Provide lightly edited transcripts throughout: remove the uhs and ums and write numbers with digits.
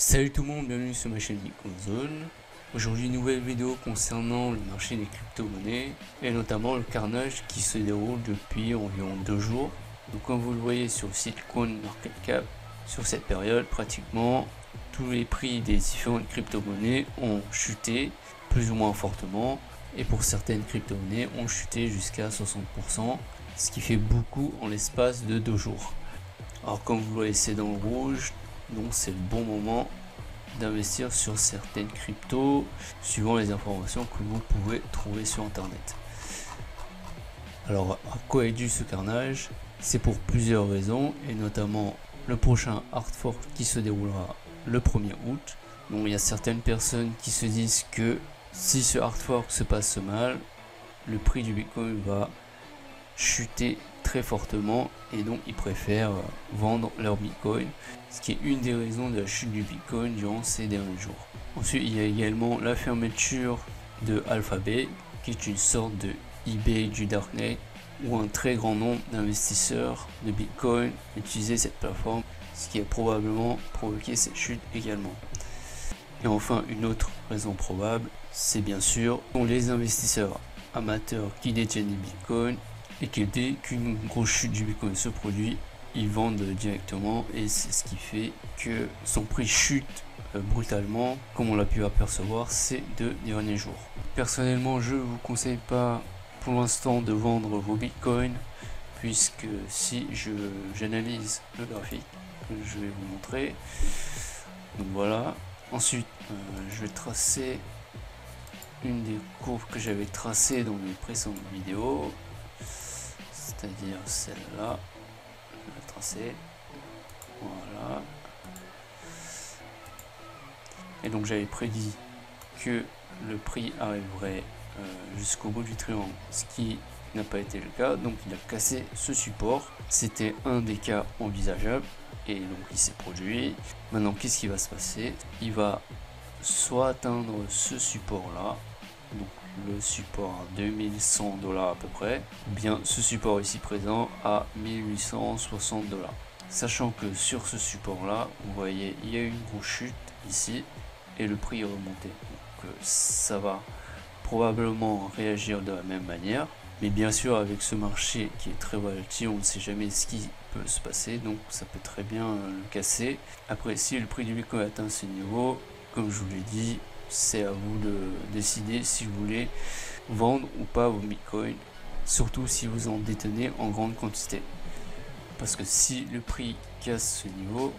Salut tout le monde, bienvenue sur ma chaîne Bitcoin Zone. Aujourd'hui une nouvelle vidéo concernant le marché des crypto-monnaies et notamment le carnage qui se déroule depuis environ 2 jours. Donc comme vous le voyez sur le site CoinMarketCap, sur cette période pratiquement tous les prix des différentes crypto-monnaies ont chuté plus ou moins fortement et pour certaines crypto-monnaies ont chuté jusqu'à 60%, ce qui fait beaucoup en l'espace de 2 jours. Alors comme vous le voyez c'est dans le rouge, donc c'est le bon moment d'investir sur certaines cryptos suivant les informations que vous pouvez trouver sur internet. Alors à quoi est dû ce carnage? C'est pour plusieurs raisons et notamment le prochain hard fork qui se déroulera le 1er août. Donc il y a certaines personnes qui se disent que si ce hard fork se passe mal, le prix du Bitcoin va chuter très fortement et donc ils préfèrent vendre leur Bitcoin, ce qui est une des raisons de la chute du Bitcoin durant ces derniers jours. Ensuite il y a également la fermeture de Alphabet qui est une sorte de eBay du Darknet où un très grand nombre d'investisseurs de Bitcoin utilisaient cette plateforme, ce qui a probablement provoqué cette chute également. Et enfin une autre raison probable, c'est bien sûr les investisseurs amateurs qui détiennent des Bitcoin et que dès qu'une grosse chute du Bitcoin se produit, ils vendent directement et c'est ce qui fait que son prix chute brutalement comme on l'a pu apercevoir ces 2 derniers jours. Personnellement je ne vous conseille pas pour l'instant de vendre vos Bitcoins puisque si j'analyse le graphique que je vais vous montrer, donc voilà, ensuite je vais tracer une des courbes que j'avais tracées dans mes précédentes vidéos, c'est-à-dire celle-là, je vais la tracer, voilà. Et donc j'avais prédit que le prix arriverait jusqu'au bout du triangle, ce qui n'a pas été le cas, donc il a cassé ce support. C'était un des cas envisageables et donc il s'est produit. Maintenant qu'est-ce qui va se passer? Il va soit atteindre ce support là, donc le support à 2100 $ à peu près, ou bien ce support ici présent à 1860 $. Sachant que sur ce support là, vous voyez, il y a eu une grosse chute ici et le prix est remonté. Donc ça va probablement réagir de la même manière. Mais bien sûr, avec ce marché qui est très volatile, on ne sait jamais ce qui peut se passer, donc ça peut très bien le casser. Après, si le prix du Bitcoin atteint ce niveau, comme je vous l'ai dit, c'est à vous de décider si vous voulez vendre ou pas vos Bitcoins, surtout si vous en détenez en grande quantité. Parce que si le prix casse ce niveau,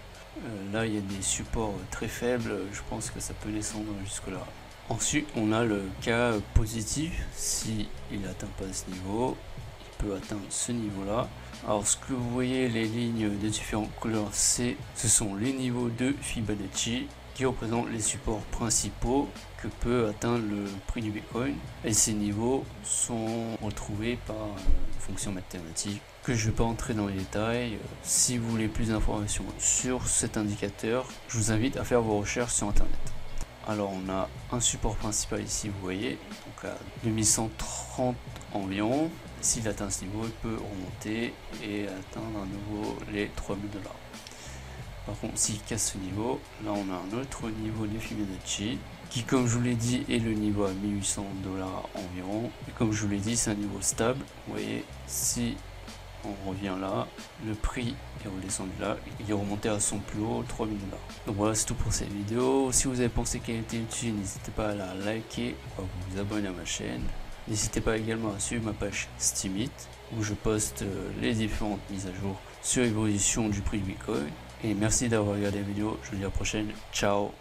là il y a des supports très faibles, je pense que ça peut descendre jusque là. Ensuite on a le cas positif, si il n'atteint pas ce niveau, il peut atteindre ce niveau là. Alors ce que vous voyez, les lignes de différentes couleurs, ce sont les niveaux de Fibonacci qui représentent les supports principaux que peut atteindre le prix du Bitcoin, et ces niveaux sont retrouvés par une fonction mathématique que je ne vais pas entrer dans les détails. Si vous voulez plus d'informations sur cet indicateur, je vous invite à faire vos recherches sur internet. Alors on a un support principal ici, vous voyez, donc à 2130 environ. S'il atteint ce niveau, il peut remonter et atteindre à nouveau les 3000 $. Par contre, s'il casse ce niveau, là on a un autre niveau de Fibonacci qui, comme je vous l'ai dit, est le niveau à 1800 $ environ. Et comme je vous l'ai dit, c'est un niveau stable. Vous voyez, si on revient là, le prix est redescendu là, il est remonté à son plus haut, 3000 $. Donc voilà, c'est tout pour cette vidéo. Si vous avez pensé qu'elle était utile, n'hésitez pas à la liker ou à vous abonner à ma chaîne. N'hésitez pas également à suivre ma page Steemit où je poste les différentes mises à jour sur l'évolution du prix du Bitcoin. Et merci d'avoir regardé la vidéo, je vous dis à la prochaine, ciao.